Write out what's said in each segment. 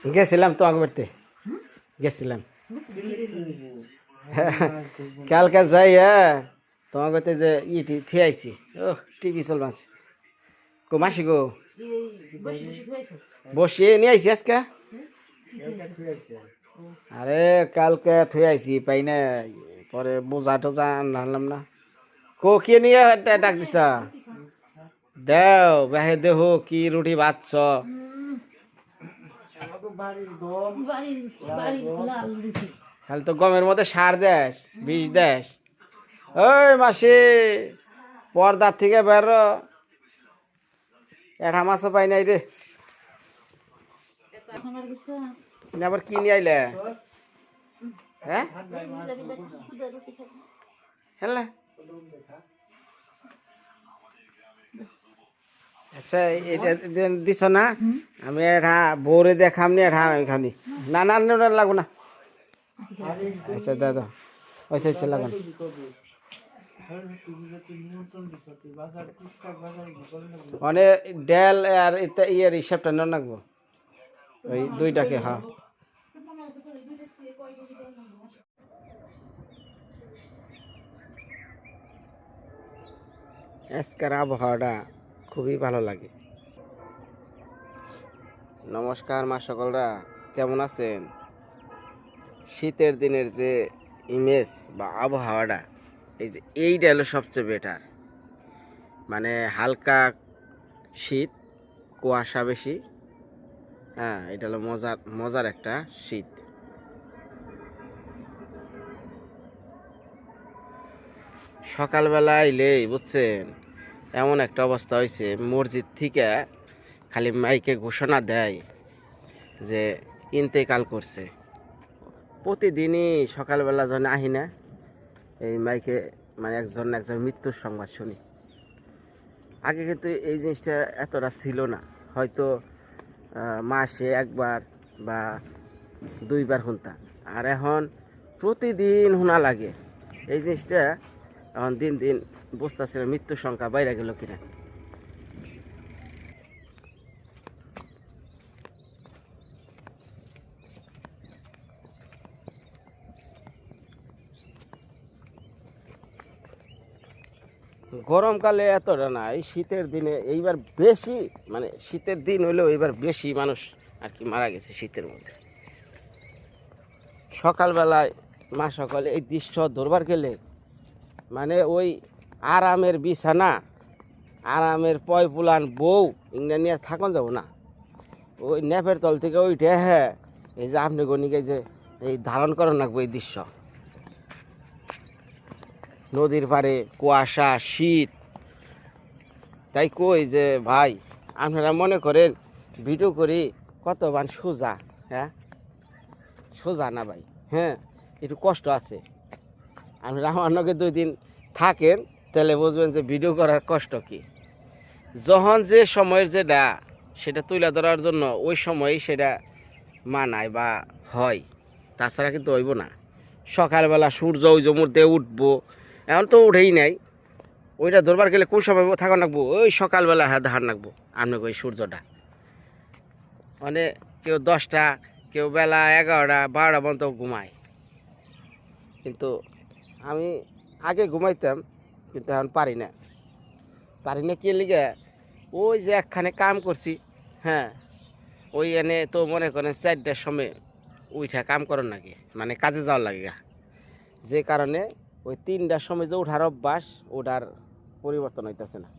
গেছিলাম তো আগে বাড়তে গেছিলাম কালকে যাই তোমাকে যে ইটি থিয়াইছি ও টিভি চলবাছে কো মাসি গো বসিয়ে নিয়ে আইসি আজকে আরে কালকে থুই আইসি পাই না পরে বোঝা টোজা আনলাম না কো কে নিয়ে ডাক দিছা দেও বাহে দেহ কি রুটি বাচ্চ খালি তো গমের মধ্যে সার দেশ বিষ দেশ ওই মাসি পর্দার থেকে বের এটা মাছও পাই নাই রে আবার কি নিয়ে আইলে হ্যাঁ হ্যাঁ আচ্ছা এটা দিছ না আমি এটা বৌরে দেখাম নি এটা খানি না না লাগবো না আচ্ছা দাদা আচ্ছা আচ্ছা লাগান মানে ডেল আর ইয়ের হিসাবটা ন লাগবো ওই দুইটাকে হ্যাঁ আজকের আবহাওয়াটা খুবই ভালো লাগে। নমস্কার মা সকলরা, কেমন আছেন? শীতের দিনের যে ইমেজ বা আবহাওয়াটা এই যে এইটা হলো সবচেয়ে বেটার। মানে হালকা শীত, কুয়াশা বেশি, হ্যাঁ এটা হলো মজার একটা শীত। সকালবেলা এলেই বুঝছেন এমন একটা অবস্থা হয়েছে, মসজিদ থেকে খালি মাইকে ঘোষণা দেয় যে ইন্তেকাল করছে। প্রতিদিনই সকালবেলা যখন আহি না এই মাইকে মানে একজন মৃত্যুর সংবাদ শুনি। আগে কিন্তু এই জিনিসটা এতটা ছিল না, হয়তো মাসে একবার বা দুইবার শুনতাম, আর এখন প্রতিদিন শোনা লাগে। এই জিনিসটা এখন দিন দিন বুঝতেছে মৃত্যুর সংখ্যা বাইরে গেল কিনা। গরমকালে এতটা না, এই শীতের দিনে এইবার বেশি, মানে শীতের দিন হলেও এইবার বেশি মানুষ আর কি মারা গেছে শীতের মধ্যে। সকালবেলায় মা সকালে এই দৃশ্য ধরবার গেলে মানে ওই আরামের বিছানা, আরামের পয় পুলান বউ ইংনা নিয়ে থাকুন যাব না, ওই নেপের তল থেকে ওইটা হ্যাঁ এই যে আপনি গণিকে যে এই ধারণ করেন রাখবো এই দৃশ্য। নদীর পাড়ে কুয়াশা, শীত। তাই কই যে ভাই আপনারা মনে করেন ভিডিও করি কত বান সোজা, হ্যাঁ সোজা না ভাই, হ্যাঁ একটু কষ্ট আছে। আপনারা আমার নগে 2 দিন থাকেন তাহলে বুঝবেন যে ভিডিও করার কষ্ট কি। যখন যে সময়ের যেটা সেটা তুলে ধরার জন্য ওই সময়ই সেটা মানায় বা হয়, তাছাড়া কিন্তু হইব না। সকালবেলা সূর্য ওই জমুরতে উঠবো, এখন তো উঠেই নাই। ওইটা ধরবার গেলে কোন সময় থাকা রাখবো, ওই সকালবেলা হ্যাঁ ধার রাখবো আপনাকে ওই সূর্যটা। মানে কেউ 10টা, কেউ বেলা 11টা 12টা পর্যন্ত ঘুমায়। কিন্তু আমি আগে ঘুমাইতাম, কিন্তু এখন পারি না কি লিগে, ওই যে একখানে কাম করছি, হ্যাঁ ওই এনে তো মনে করেন 4টার সময় উঠা কাম করেন নাকি, মানে কাজে যাওয়ার লাগে, যে কারণে ওই 3টার সময় যে উঠার অভ্যাস ওটার পরিবর্তন হইতেছে না।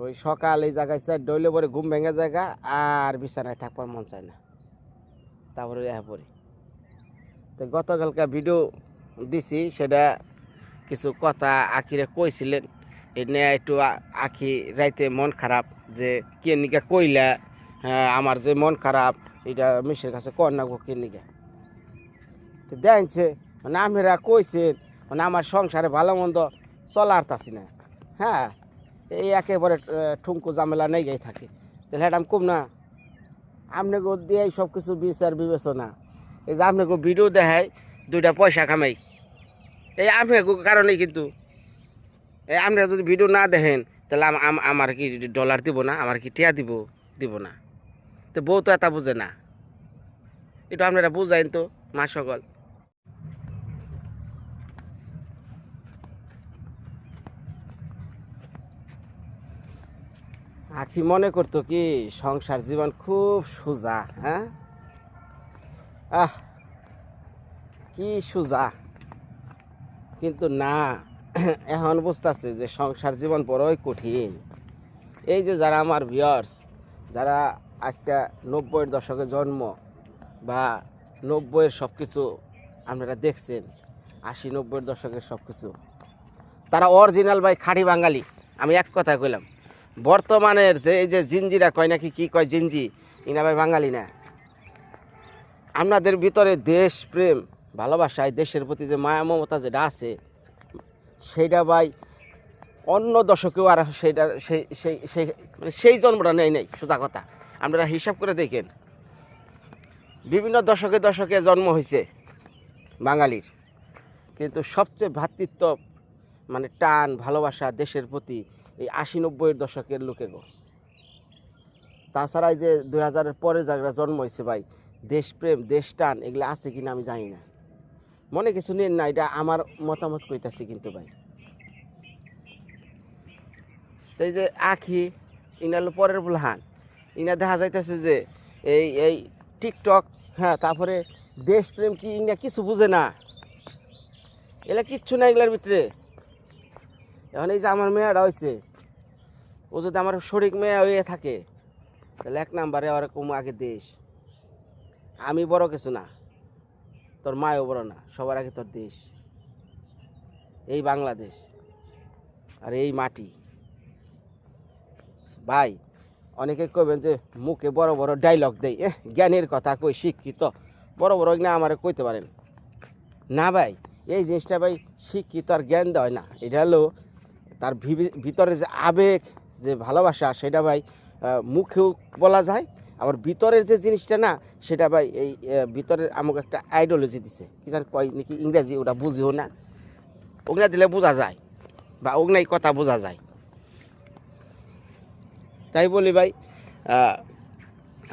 ওই সকাল এই জায়গায় 4টা হইলে পরে ঘুম ভেঙে জায়গা আর বিছানায় থাকবার মন চায় না, তারপরে পড়ি। তো গতকালকে ভিডিও দিছি, সেটা কিছু কথা আখিরে কইছিলেন, এ নিয়ে একটু আখি রাইতে মন খারাপ যে কে নিকা কইলা, হ্যাঁ আমার যে মন খারাপ এটা মিশের কাছে কর না গো কে নিকা। তো দেখছে মানে আপনারা কইছেন মানে আমার সংসারে ভালো মন্দ চলার তাছি না, হ্যাঁ এই একেবারে ঠুমকু ঝামেলা নেই গাই থাকে। তাহলে এটা আমি কম না, আপনাকে দিয়ে সব কিছু বিচার বিবেচনা, এই যে আপনাকে ভিডিও দেখায় 2টা পয়সা কামাই, এই আপনাকে কারণেই। কিন্তু এই আপনারা যদি ভিডিও না দেখেন তাহলে আমার কি ডলার দিব না, আমার কি টিয়া দিব না। তো বউ তো এটা বুঝে না, এটা আপনারা বুঝাইন তো মা সকল। আখি মনে করতো কি সংসার জীবন খুব সোজা, হ্যাঁ আহ কি সোজা, কিন্তু না এখন বুঝতেছে যে সংসার জীবন বড়ই কঠিন। এই যে যারা আমার ভিউয়ার্স, যারা আজকে 90-এর দশকে জন্ম বা 90-এর সব কিছু আপনারা দেখছেন, 80-90-এর দশকের সব কিছু, তারা অরিজিনাল ভাই খাঁটি বাঙালি। আমি এক কথা কইলাম, বর্তমানের যে এই যে জিঞ্জিরা কয় নাকি কি কয় জিঞ্জি, ইনা ভাই বাঙালি না। আপনাদের ভিতরে দেশ প্রেম ভালোবাসায় দেশের প্রতি যে মায়া মমতা যেটা আছে, সেইটা ভাই অন্য দশকেও আর সেইটা সেই সেই সেই মানে সেই জন্মটা নেই নেই সোজা কথা। আপনারা হিসাব করে দেখেন, বিভিন্ন দশকে দশকে জন্ম হয়েছে বাঙালির, কিন্তু সবচেয়ে ভ্রাতৃত্ব মানে টান ভালোবাসা দেশের প্রতি এই 80-90-এর দশকের লোকে গো। তাছাড়া এই যে 2000-এর পরে যারা জন্ম হয়েছে ভাই, দেশপ্রেম দেশ টান এগুলো আছে কিনা আমি জানি না, মনে কিছু নেন না, এটা আমার মতামত কইতাছি কিন্তু ভাই। তো এই যে আখি ইনাল পরের বুলহান, ইনা দেখা যাইতেছে যে এই এই টিকটক, হ্যাঁ, তারপরে দেশপ্রেম কি ইনা কিছু বুঝে না, এগুলা কিচ্ছু না এগুলার ভিতরে। এখন এই যে আমার মেয়েটা হয়েছে, ও যদি আমার শরিক মেয়ে হয়ে থাকে তাহলে এক নাম্বারে আর কমু আগে দেশ। আমি বড় কিছু না, তোর মায়ও বড় না, সবার আগে তোর দেশ, এই বাংলাদেশ আর এই মাটি। ভাই অনেকে কইবেন যে মুখে বড় বড় ডায়লগ দেয়, জ্ঞানের কথা কই শিক্ষিত, বড় বড় না আমার কইতে পারেন না ভাই। এই জিনিসটা ভাই শিক্ষিত আর জ্ঞান দেয় না, এটা হলো তার ভিতরে যে আবেগ যে ভালোবাসা, সেটা ভাই মুখেও বলা যায়। আবার ভিতরের যে জিনিসটা না, সেটা ভাই এই ভিতরের আমাকে একটা আইডিওলজি দিছে, কি জানি কয় নাকি ইংরাজি, ওটা বুঝিও না, ওগুলা দিলে বোঝা যায় বা ওগুলাই কথা বোঝা যায়। তাই বলি ভাই,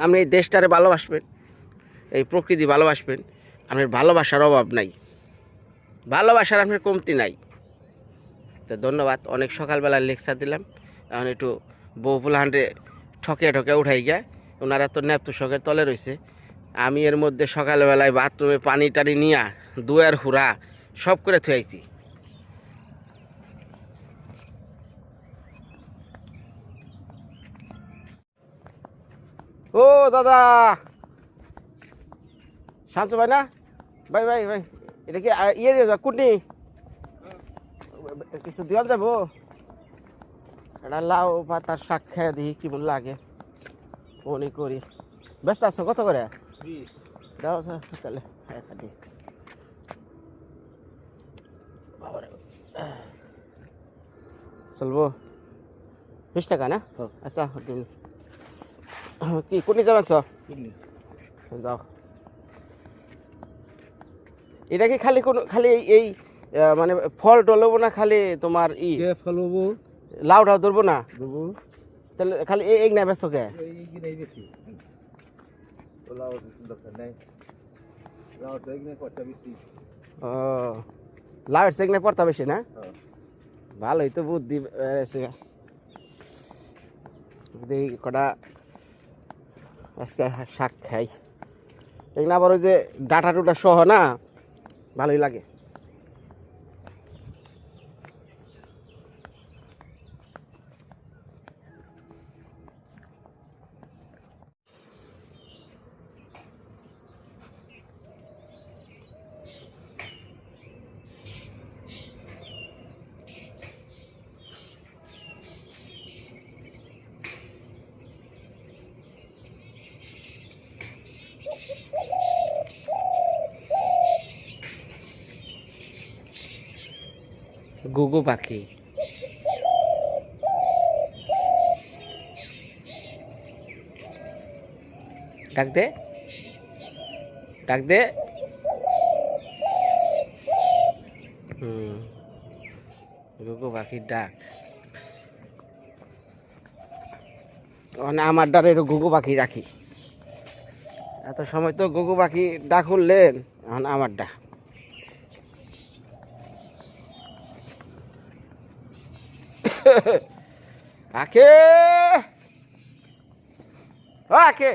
আপনি এই দেশটারে ভালোবাসবেন, এই প্রকৃতি ভালোবাসবেন, আপনার ভালোবাসার অভাব নাই, ভালোবাসার আপনার কমতি নাই। তো ধন্যবাদ, অনেক সকালবেলা লেকচার দিলাম, এখন একটু বউপুলাহান্ডে ঠকে ঠকে উঠাই গিয়া, ওনারা তো ন্যাপতু শখের তলে রয়েছে। আমি এর মধ্যে সকালবেলায় বাথরুমে পানি টানি নিয়া দুয়ার হুড়া সব করে থুয়াইছি। ও দাদা, শান্ত ভাই না? ভাই ভাই ভাই, এটা কি ইয়ে কুটনি কিছু দেওয়া যাবো? এটা লাউ পাতার শাক খেয়ে দিই কেমন লাগে, মনে করি। ব্যস্ত আছো কত করে? দাও তাহলে খাটি চলবো 20 টাকা না? আচ্ছা তুমি কি কুটনি যাবেন? যাও। এটা কি খালি কোন খালি এই মানে ফল টলবো না, খালি তোমার ফল হবো, লাউটাও ধরবো না? তাহলে খালি এই না ব্যস্ত কে? ও লাউয়ের সেগ না পড়তা বেশি না? ভালোই তো বুদ্ধি দেখি কটা আজকে শাক খাই। এগুলো আবার ওই যে ডাটা টুটা সহ না, ভালোই লাগে। গুগু পাখি ডাক দে, ডাক দে। গুগু পাখির ডাক, মানে আমার ডারে গুগু পাখি রাখি। এত সময় তো গুগু পাখি ডাক উঠলেন, এখন আমার ডাক। আখে ও আখে,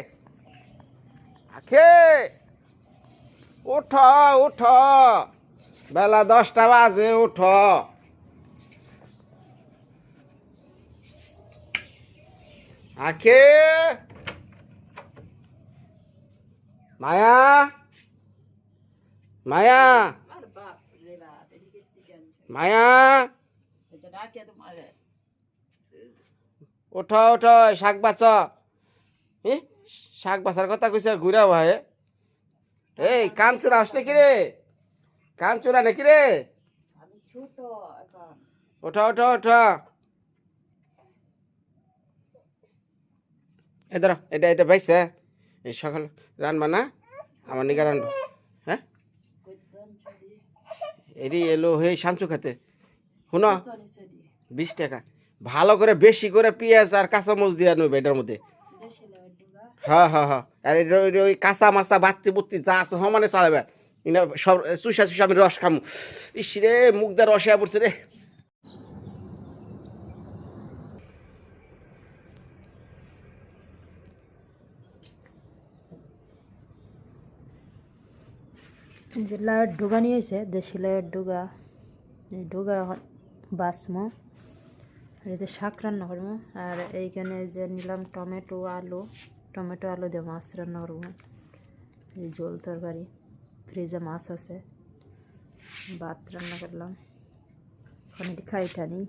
আখে উঠ উঠ, বেলা 10টা বাজে, উঠ। আখে, মায়া, মায়া, মায়া, উঠ উঠ, শাক বাচ। শাক বাছার কথা কইছে আর ঘুরা ভাই। এই কাম চোরা আসলে কি রে? কাম চোরা নাকি রে? ওঠা ওঠা ওঠা। এ ধরো, এটা এটা ভাইছে। এই সকাল রানবা না, আমার নিগা রানবো। হ্যাঁ, এটি এলো হয়ে শামচু খাতে। শুনো, 20 টাকা। ভালো করে বেশি করে পেঁয়াজ আর কাঁচামচ দিয়ে নেবে এটার মধ্যে। হ্যাঁ হ্যাঁ হ্যাঁ, আর ওই কাঁচা মাছা বাত্তি বুত্তি যা আছে সমানে চালাবে। সব চুষা চুষা আমি রস খামু। ইস রে, মুখ দা রসে পড়ছে রে। যে লাউয়ের ডুগা নিয়েছে, দেশি লাউয়ের ডুগা। ডুগা বাসমো, আর এতে শাক রান্না করবো। আর এইখানে যে নিলাম টমেটো আলু, টমেটো আলু দিয়ে মাছ রান্না করবো। এই ঝোল তরকারি, ফ্রিজে মাছ আছে, ভাত রান্না করলাম। ওখানে খাইটা নেই।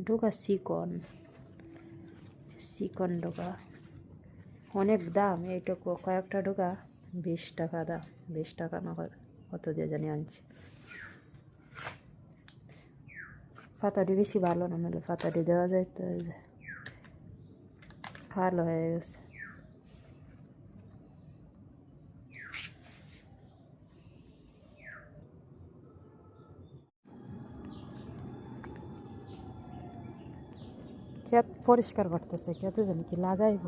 ডুগা চিকন, চিকন ডুগা অনেক দাম। এইটুকু কয়েকটা ডুগা 20 টাকা দাম। 20 টাকা না কত দিয়ে জানি আনছি। পাতাটি বেশি ভালো না, নাহলে পাতাটি দেওয়া যায় তো। ভালো হয়ে গেছে। ক্ষেত পরিষ্কার করতেছে, খেতে জানি কি লাগাইব।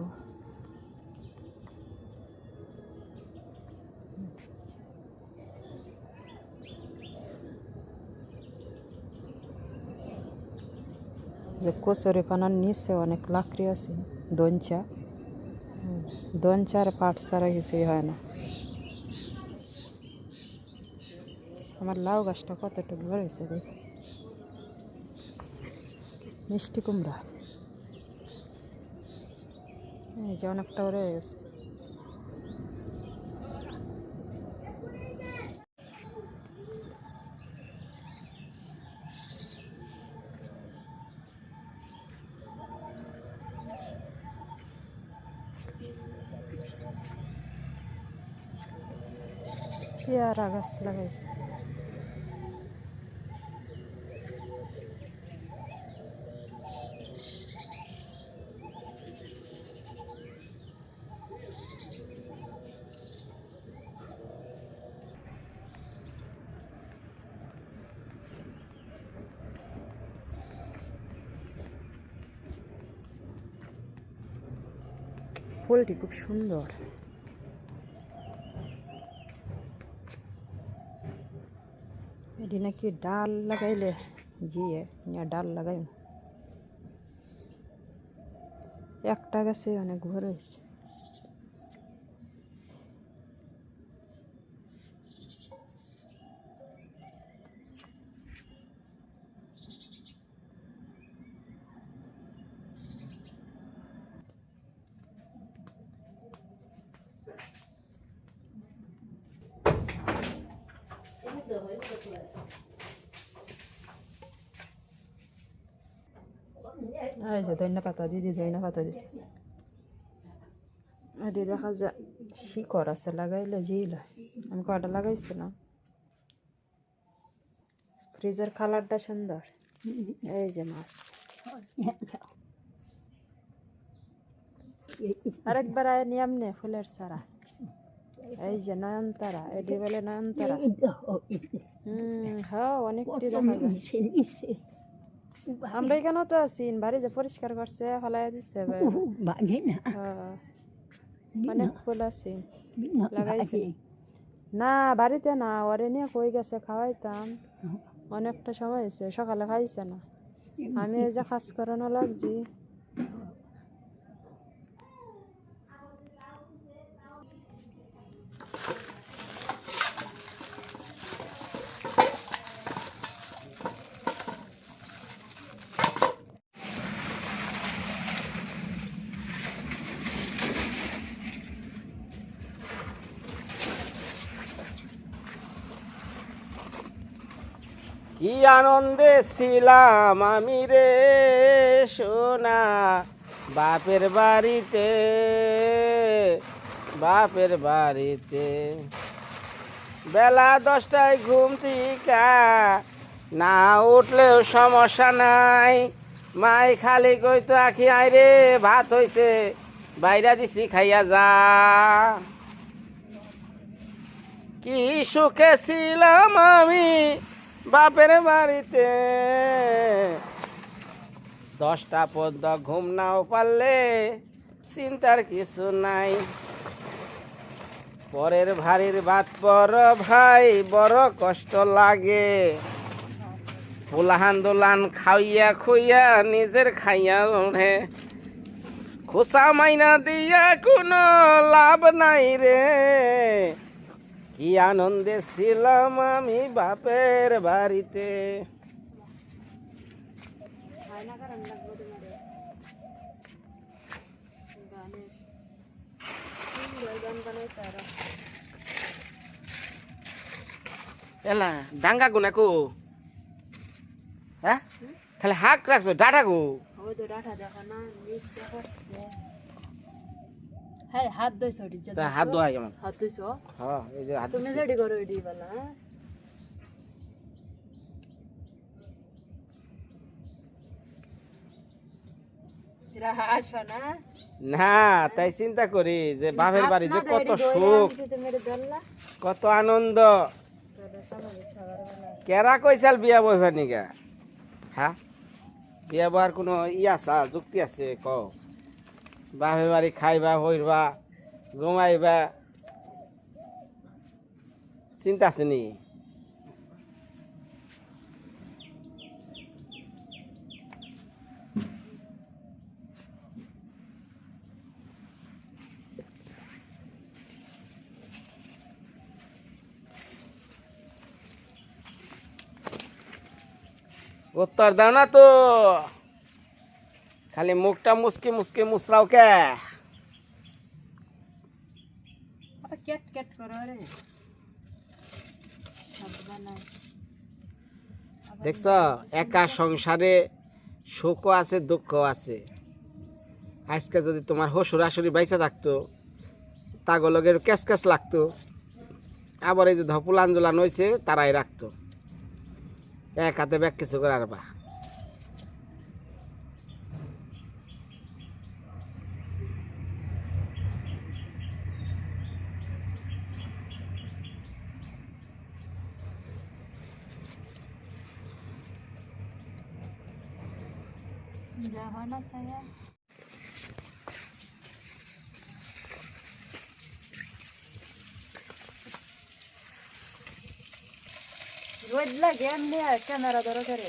যে কচুরি পানার নিচে অনেক লাকড়ি আছে, দঞ্চা। দঞ্চা আর পাট ছাড়া কিছুই হয় না। আমার লাউ গাছটা কতটুকু বড় হয়েছে দেখি। মিষ্টি কুমড়া এই যে অনেকটা বড় হয়ে গেছে। পেয়ারা গাছ লাগাইছে। ফুলটি খুব সুন্দর। এটি নাকি ডাল লাগাইলে জিয়ে ডাল লাগাই। একটা গাছে অনেক ঘর হয়েছে। এই যে ধনিয়া পাতা, দিদি ধনিয়া পাতা দিছে। এটি দেখা যায় শিকড় আছে, লাগাইলে জিইলা। আমি কয়টা লাগাইছিলাম। ফ্রিজের কালারটা সুন্দর। এই যে মাছ, আরেকবার আয় নিয়ম নে ফুলের সারা। এই যে নয়নতারা, এটি বলে নয়নতারা। হ্যাঁ, অনেকটি দেখা যায়। আমরা এখানে তো আছি বাড়ি যে পরিষ্কার করছে ফলাই দিচ্ছে বাঘে না হ্যাঁ অনেক ফুল আছে না লাগাইছে না বাড়িতে না ওরে নিয়ে কই গেছে খাওয়াইতাম অনেকটা সময় হয়েছে সকালে খাইছে না আমি এই যে কাজ করানো লাগছি কি আনন্দে ছিলাম আমি রে সোনা বাপের বাড়িতে, বাপের বাড়িতে। বেলা 10টায় ঘুম থেকে না উঠলেও সমস্যা নাই, মাই খালি কইতো আখি আই রে ভাত হইছে বাইরা দিছি খাইয়া যা। কি সুখে ছিলাম আমি বাপের বাড়িতে, 10টা পর্যন্ত ঘুম নাও পারলে চিন্তার কিছু নাই। পরের ভারীর বাত পর ভাই বড় কষ্ট লাগে, পোলাহান দোলান খাইয়া খুইয়া নিজের খাইয়া ওঠে, খোসা মাইনা দিয়া কোনো লাভ নাই রে। কি আনন্দে ছিলাম আমি বাপের বাড়িতে। এলা ডাঙ্গা গুনা কো হ্যাঁ খালি হাক রাখছো ডাটা গো। ওই তো ডাটা দেখো না নিচে পড়ছে হ্যাঁ হাত ধুইছো ডিজে তা হাত ধোয়া কেমন? হাত ধুইছো হ্যাঁ এই যে হাত তুমি রেডি করো এডি বলা রাহা আসো না না তাই চিন্তা করি যে বাপের বাড়ি যে কত সুখ কত আনন্দ। কেরা কইসাল বিয়া বইবার নিগা? হ্যাঁ বিয়া বইবার কোনো আছে যুক্তি আছে ক? বাপের বাড়ি খাইবা হইবা ঘুমাইবা চিন্তা আছে নি? উত্তর দাও না তো, খালি মুখটা মুসকে মুসকে মুসরাও কে? কেট কেট করো রে দেখছ একা সংসারে সুখও আছে দুঃখও আছে। আজকে যদি তোমার শ্বশুর শাশুড়ি বাইচা থাকতো তাগলগের ক্যাশ ক্যাশ লাগতো, আবার এই যে ধপুল আঞ্জলান হয়েছে তারাই রাখতো, এক হাতে ব্যাগ কিছু করে আরবা। যা হয় না সায়া রোদ লাগে এমনি ক্যামেরা ধরো করে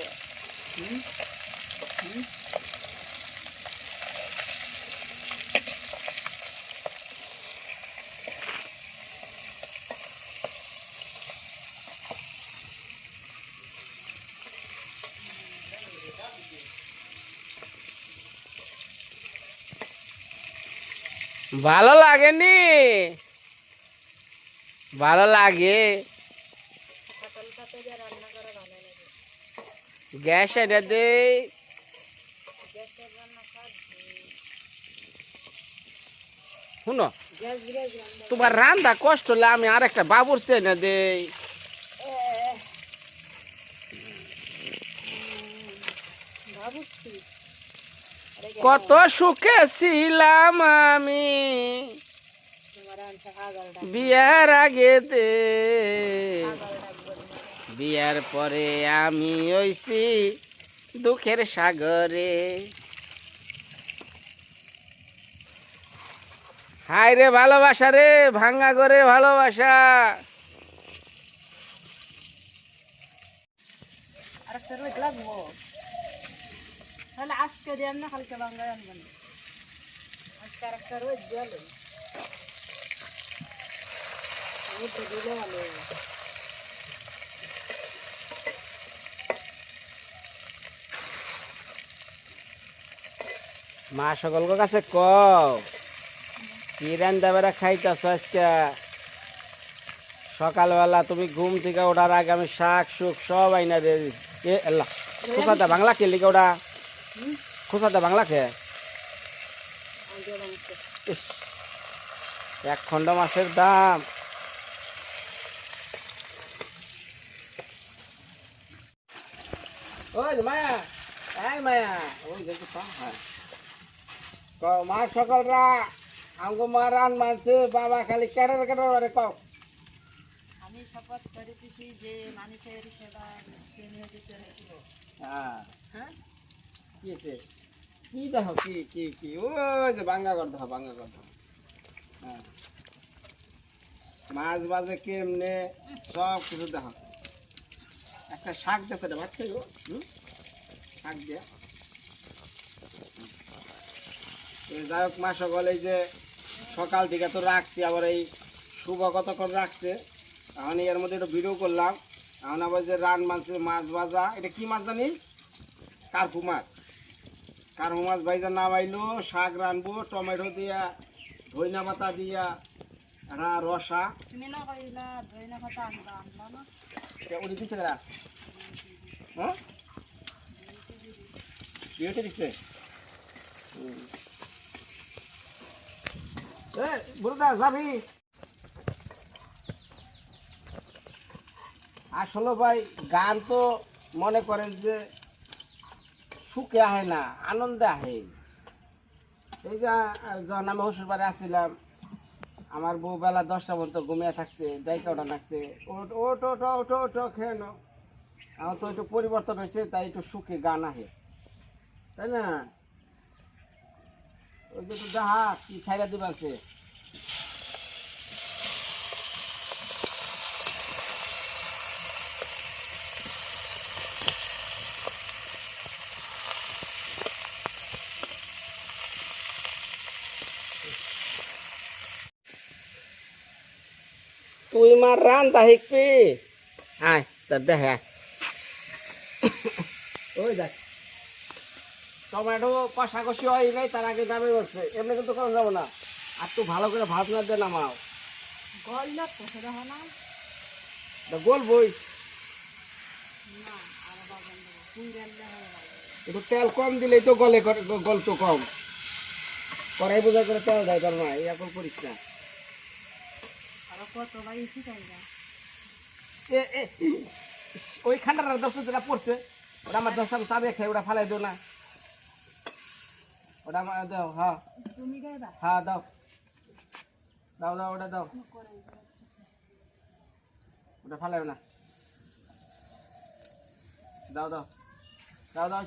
ভালো লাগেনি? ভালো লাগে। গ্যাস এটা দে, শুনো তোমার রান্দা কষ্ট হলে আমি আর একটা বাবুর চেনে দেই। কত সুখে ছিলাম আমি বিয়ার আগেতে, বিয়ার পরে আমি হইছি দুঃখের সাগরে। হায় রে ভালোবাসা রে, ভাঙ্গা করে ভালোবাসা। আরেকটা রোদ লাগবো, তাহলে আজকে দিয়ে না কালকে বাংলায় আনবেন। আজকে আরেকটা রোদ দিলে রোদ দিলে ভালো। মা সকল কাছে কও কি রান্দা বেড়া খাইতেছ আজকে? সকালবেলা তুমি ঘুম থেকে ওঠার আগে আমি শাক সুক সব আইনা রে। খোসাটা বাংলা কে লিখে ওটা? খোসাটা বাংলা খে? ইস, এক খন্ড মাছের দাম। ওই যে মায়া, এই মায়া, ওই দেখি মা সকলরা আমগো মা রান মানছে, বাবা খালি কেরার কেরার কও। আমি শপথ করিতেছি যে মানুষের সেবা নিয়োজিত হইব। হ্যাঁ, হ্যাঁ, কি হয়েছে? কি দেখো কি কি কি? ওই যে বাঙ্গা কর দেখো, বাঙ্গা কর দেখো। হ্যাঁ, মাছ বাজে কেমনে সব কিছু দেখো। একটা শাক দেখো রে ভাত খাইব, শাক দিয়া। যাই হোক মা সকল, এই যে সকাল থেকে তো রাখছি, আবার এই শুভ কতক্ষণ রাখছে। এখন এর মধ্যে একটু ভিডিও করলাম। এখন আবার যে রান মাছ মাছ ভাজা, এটা কি মাছ জানি? কার্পু মাছ। কার্পু মাছ ভাইজা নামাইলো, শাক রানবো টমেটো দিয়া, ধইনা পাতা দিয়া, একটা রসা। তুমি না কইলা ধইনা পাতা আনবা, আনবা না? উনি দিচ্ছে কারা? হ্যাঁ, বিয়েতে দিচ্ছে। বুড়োদা যাবি? আসলে ভাই গান তো মনে করেন যে সুখে আহে না, আনন্দে আহে। এই যে যখন আমি শ্বশুর বাড়ি আসছিলাম, আমার বউ বেলা 10টা পর্যন্ত ঘুমিয়ে থাকছে, ডাইকা ওটা নাকছে, ওটো ওটো ওটো ওটো খেয়ে নো। আমার তো একটু পরিবর্তন হয়েছে, তাই একটু সুখে গান আহে, তাই না? ওই যে তো যাহা কি ছাইরা দিবাছে। তুই মার রান্তা শিখবি? আয় তোর দেখে ওই দেখ টমেটো কষাকষি হয় নাই, তার আগে নামে বসছে। এমনি কিন্তু করা যাবো না, আর তো ভালো করে ভাত না দিয়ে নামাও। গলনা পছন্দ হয় না? গোল বই না, আর বাবা ফুল রান্না হয় না। একটু তেল কম দিলেই তো গলে, গল তো কম। কড়াই বোঝা করে তেল দেয় তোর মা, এই এখন করিস না। আর কত ভাই শিখাই না। এ এ ওই খান্ডার 10 যেটা পড়ছে, ওটা আমার 10টা চাবে খেয়ে ওটা ফালাই দিও না। ওটা আমার দাও। হ্যাঁ তুমি গাইবা? হ্যাঁ দাও দাও দাও, ওটা দাও, ওটা ফালাইও না। দাও দাও দাও দাও,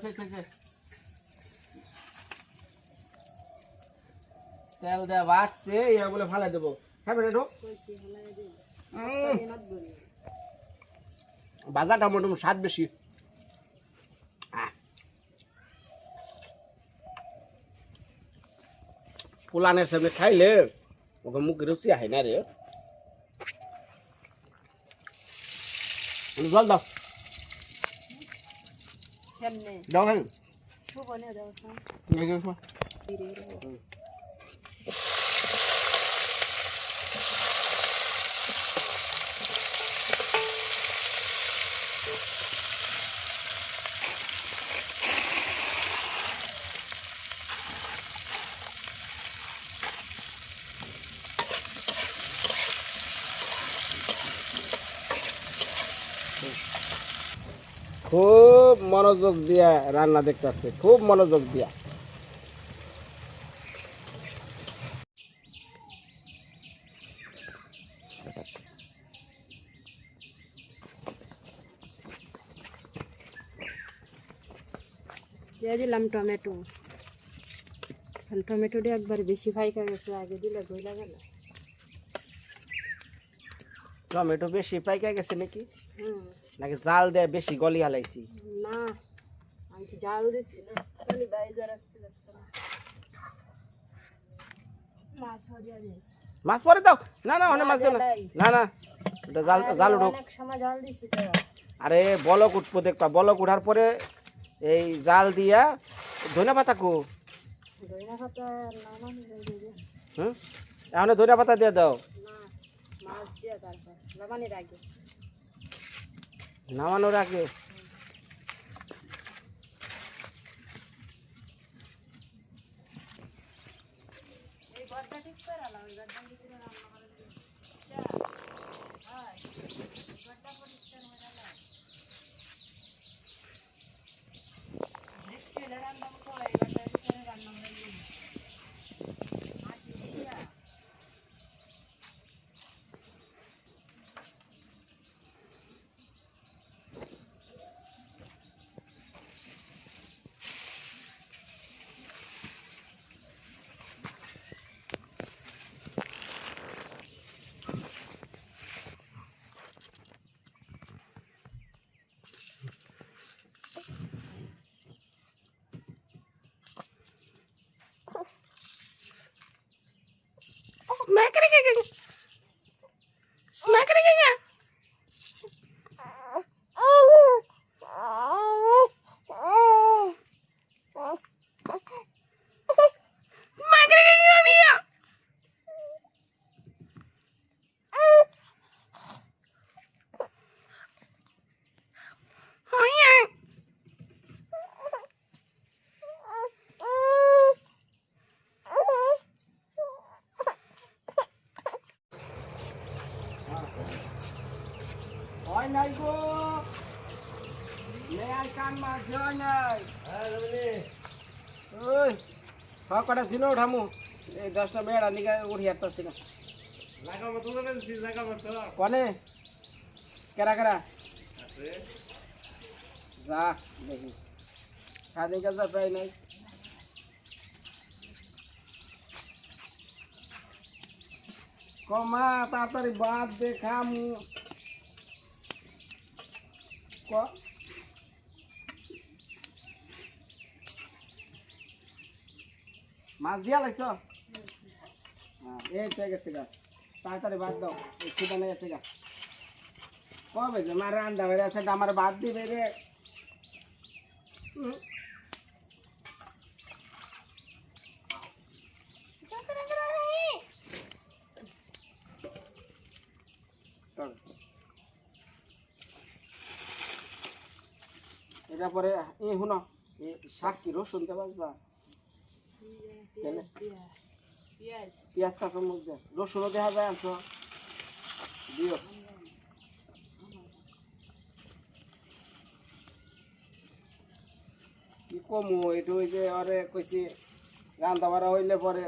তেল দেওয়া বাড়ছে, ইয়া বলে ফালাই দেবো। হ্যাঁ বেটা ঢোক। বাজার টমেটো স্বাদ বেশি। পোলানের সামনে খাইলে ওকে মুখে রুচি আহে না রে। জল দাও কেমনে দাও, হ্যাঁ শুভ নিয়ে যাও খুব মনোযোগ দিয়া রান্না দেখতেছে, খুব মনোযোগ দিয়া। দিয়ে দিলাম টমেটো। টমেটোটা একবার বেশি ফাইকা গেছে, আগে দিলে গইলা গেল। টমেটো বেশি পাইকা গেছে নাকি, হুম, নাকি জাল দিয়ে বেশি গলি হালাইছি? না আমি তো জাল দিছি না, খালি বাইজা রাখছি। দেখছো না? মাছ হরিয়া নেই। মাছ পরে দাও। না না অনেক মাছ দাও না, না না এটা জাল জাল উঠুক। অনেক সময় জাল দিছি তো। আরে বলক উঠবো দেখবা, বলক উঠার পরে এই জাল দিয়া ধনিয়া পাতা কো। ধইনা পাতা নামানি যাবে। হুম, এখন ধনিয়া পাতা দিয়ে দাও। না, মাছ দিয়া তারপর নামানির আগে। নামানোর আগে এই গড়টা ঠিক করে আলাম, এই গড়টা ঠিক করে রান্না করে দিই। চা হাই গড়টা পরিষ্কার হয়ে গেল। বৃষ্টি হলে রান্না করতে হয়, এই গড়টা ঠিক করে রান্না হয়ে গেল। মাটি দিয়া হয় নাই গো, আই কান মাছ হয় নাই। ওই কটা ছিল উঠামু, এই 10টা মেয়েরা নিকা উঠি আসতেছি না। কনে কেরা কেরা যা দেখি খাদি গাছা প্রায় নাই। কমা তাড়াতাড়ি বাদ দে খামু। ক মাছ দিয়া লাইছ? এই তো গেছে গা, তাড়াতাড়ি বাদ দাও, এই খিদানে গেছে গা। কবে যে মারে আন্ডা বেড়ে আছে, আমার বাদ দিবে রে। এটা পরে শুনো, শাক কি রসুন তে বাজবা? পেঁয়াজ কাঁচা মরিচ দে, রসুনও দেখা যায় আনছো দিও। কি কমু একটু, ওই যে আরে কইছি রান্না বাড়া হইলে পরে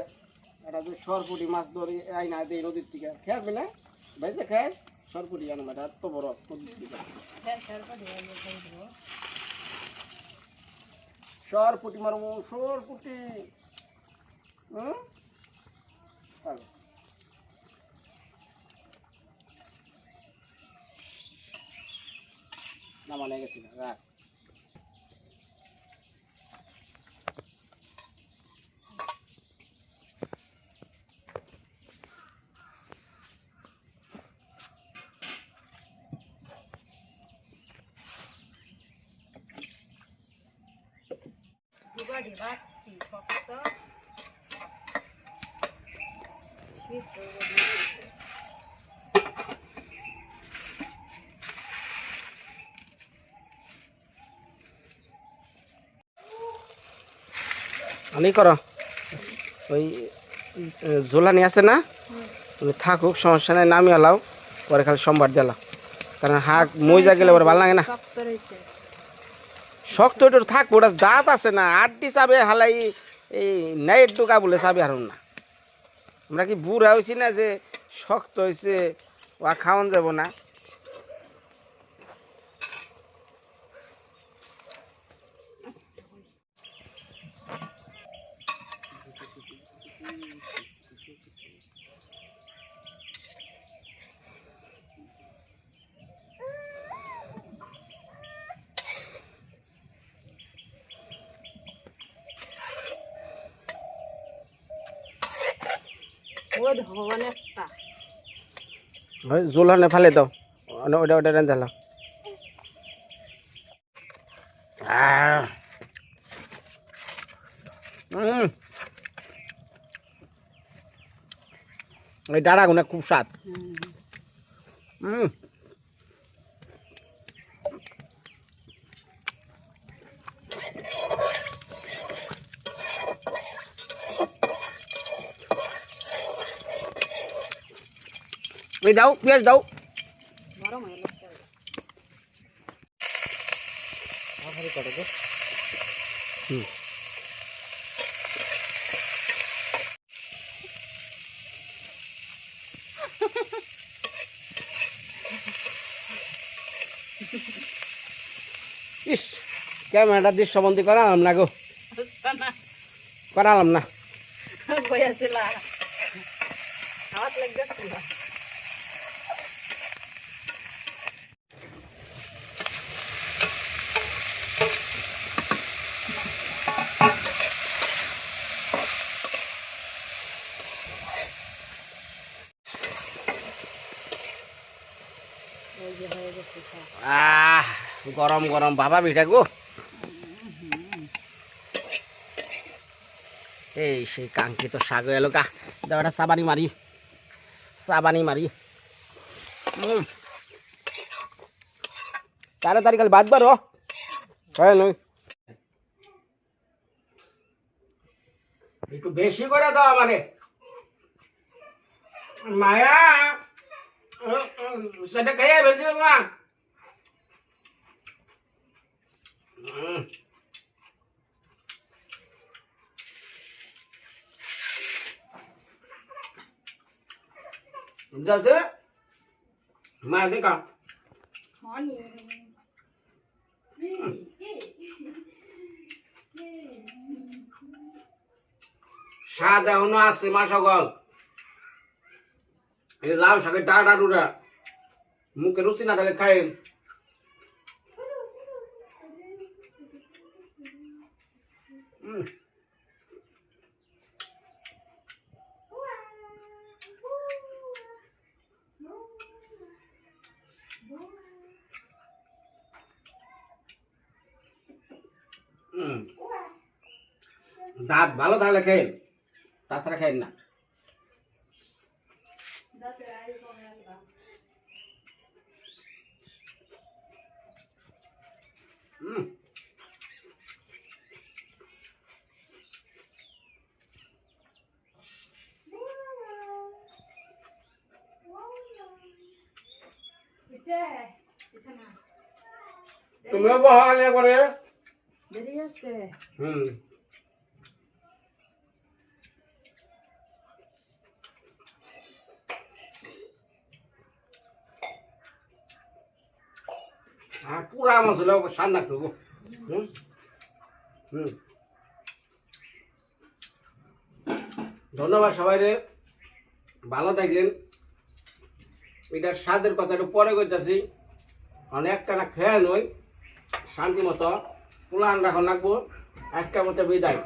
এটা যে সরপুটি মাছ ধরি আইনা দেই নদীর থেকে, খেয়াবি না ভাইতে খায় সরপুটি আনো মানে এত বড় নদীর থেকে। সরপুটি মারমু, সরপুটি। হুম না মানে গেছি না রাখ। আনি করো ওই ঝোলানি আছে না, থাকুক সমস্যা নাই, নামি আলাও পরে খালি সোমবার দিলাম, কারণ হাঁক মইজা গেলে ওরা ভালো লাগে না। শক্ত ওটা থাকবো, ওটা দাঁত আছে না, আটটি চাবে হালাই এই নেট ঢোকা বলে চাবি হারুন না। আমরা কি বুড়া হয়েছি না যে শক্ত হয়েছে ও খাওয়ান যাব না? ওই দেখো অনেকটা। ওই জোল হানে ফালে দাও ওটা ওটা রেঁধে দাও ওই ডাড়া গুনা খুব স্বাদ ওই দাও পেঁয়াজ দাও গরম হয়ে গেছে। ইস ক্যামেরাটা দৃশ্যবন্দি করালাম না গো করালাম না বইয়াছিল হাত লাগছিল। গরম গরম বাবা পিঠা গো এই সেই কাঙ্ক্ষিত শাক এলো গা দেওয়াটা সাবানি মারি তাড়াতাড়ি কাল বাদ বারো হ্যাঁ নই একটু বেশি করে দাও মানে মায়া সেটা খেয়ে বেশিলাম না जैसे मैं देखा স্বাদ এখনো আছে মা সকল এই লাউ শাকের ডাটা ডুরা মুখে রুচি না থাকলে খাই দাঁত ভালো থাকলে খেয়ে তাছাড়া খেয়েন না তুমিও বহালে করে দেরি আছে। আর পুরা মশলা সান রাখতো গো ধন্যবাদ সবাই রে ভালো থাকেন এটার স্বাদের কথা একটু পরে কইতাছি অনেকটা না খেয়ে নই শান্তি মতো পোলান রাখন রাখবো আজকের মতো বিদায়।